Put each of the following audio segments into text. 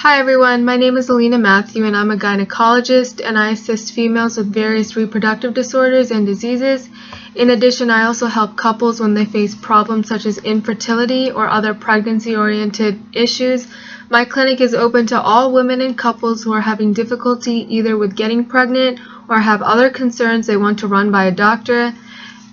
Hi everyone, my name is Alina Matthew and I'm a gynecologist and I assist females with various reproductive disorders and diseases. In addition, I also help couples when they face problems such as infertility or other pregnancy-oriented issues. My clinic is open to all women and couples who are having difficulty either with getting pregnant or have other concerns they want to run by a doctor.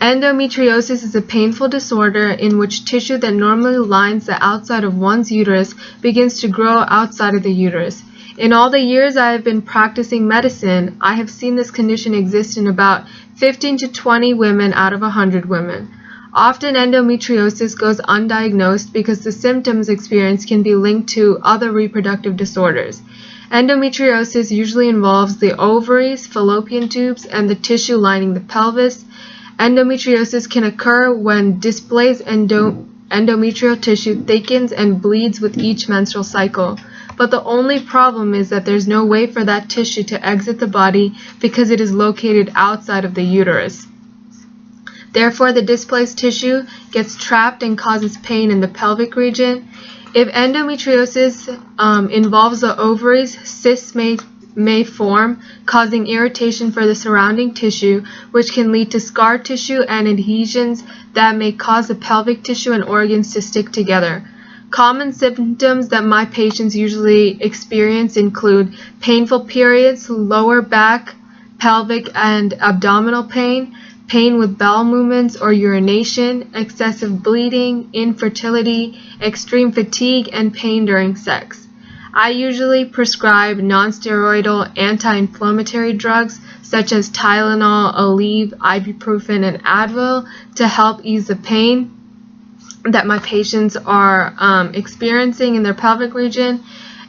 Endometriosis is a painful disorder in which tissue that normally lines the outside of one's uterus begins to grow outside of the uterus. In all the years I have been practicing medicine, I have seen this condition exist in about 15 to 20 women out of 100 women. Often endometriosis goes undiagnosed because the symptoms experienced can be linked to other reproductive disorders. Endometriosis usually involves the ovaries, fallopian tubes, and the tissue lining the pelvis. Endometriosis can occur when displaced endometrial tissue thickens and bleeds with each menstrual cycle. But the only problem is that there's no way for that tissue to exit the body because it is located outside of the uterus. Therefore, the displaced tissue gets trapped and causes pain in the pelvic region. If endometriosis involves the ovaries, cysts may form, causing irritation for the surrounding tissue, which can lead to scar tissue and adhesions that may cause the pelvic tissue and organs to stick together. Common symptoms that my patients usually experience include painful periods, lower back, pelvic and abdominal pain, pain with bowel movements or urination, excessive bleeding, infertility, extreme fatigue, and pain during sex. I usually prescribe non-steroidal anti-inflammatory drugs such as Tylenol, Aleve, ibuprofen, and Advil to help ease the pain that my patients are experiencing in their pelvic region.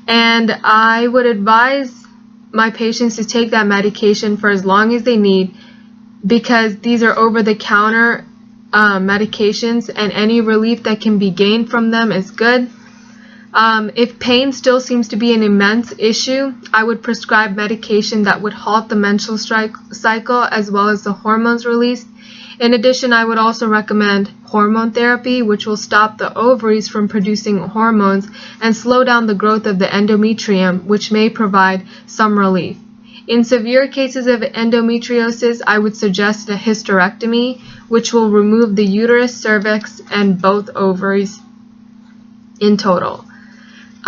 And I would advise my patients to take that medication for as long as they need because these are over-the-counter medications and any relief that can be gained from them is good. If pain still seems to be an immense issue, I would prescribe medication that would halt the menstrual cycle as well as the hormones released. In addition, I would also recommend hormone therapy, which will stop the ovaries from producing hormones and slow down the growth of the endometrium, which may provide some relief. In severe cases of endometriosis, I would suggest a hysterectomy, which will remove the uterus, cervix, and both ovaries in total.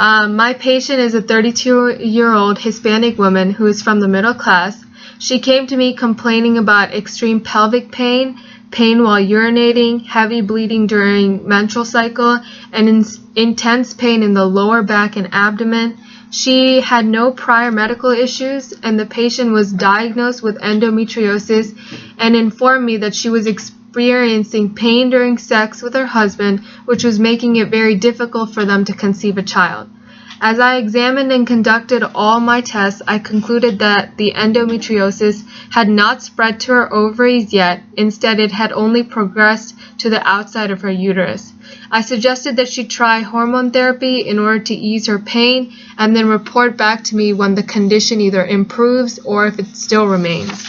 My patient is a 32-year-old Hispanic woman who is from the middle class. She came to me complaining about extreme pelvic pain, pain while urinating, heavy bleeding during menstrual cycle, and intense pain in the lower back and abdomen. She had no prior medical issues, and the patient was diagnosed with endometriosis and informed me that she was experiencing pain during sex with her husband, which was making it very difficult for them to conceive a child. As I examined and conducted all my tests, I concluded that the endometriosis had not spread to her ovaries yet. Instead, it had only progressed to the outside of her uterus. I suggested that she try hormone therapy in order to ease her pain and then report back to me when the condition either improves or if it still remains.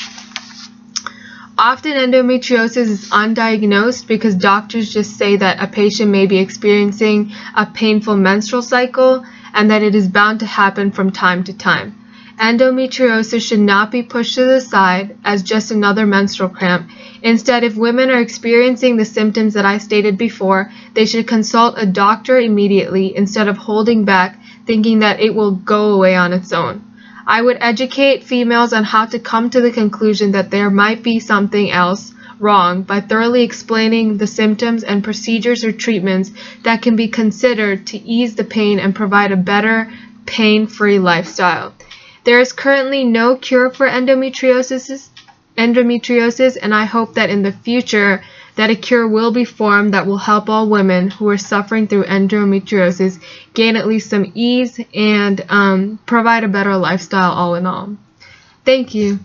Often endometriosis is undiagnosed because doctors just say that a patient may be experiencing a painful menstrual cycle and that it is bound to happen from time to time. Endometriosis should not be pushed to the side as just another menstrual cramp. Instead, if women are experiencing the symptoms that I stated before, they should consult a doctor immediately instead of holding back, thinking that it will go away on its own. I would educate females on how to come to the conclusion that there might be something else wrong by thoroughly explaining the symptoms and procedures or treatments that can be considered to ease the pain and provide a better pain-free lifestyle. There is currently no cure for endometriosis, and I hope that in the future that a cure will be formed that will help all women who are suffering through endometriosis gain at least some ease and provide a better lifestyle all in all. Thank you.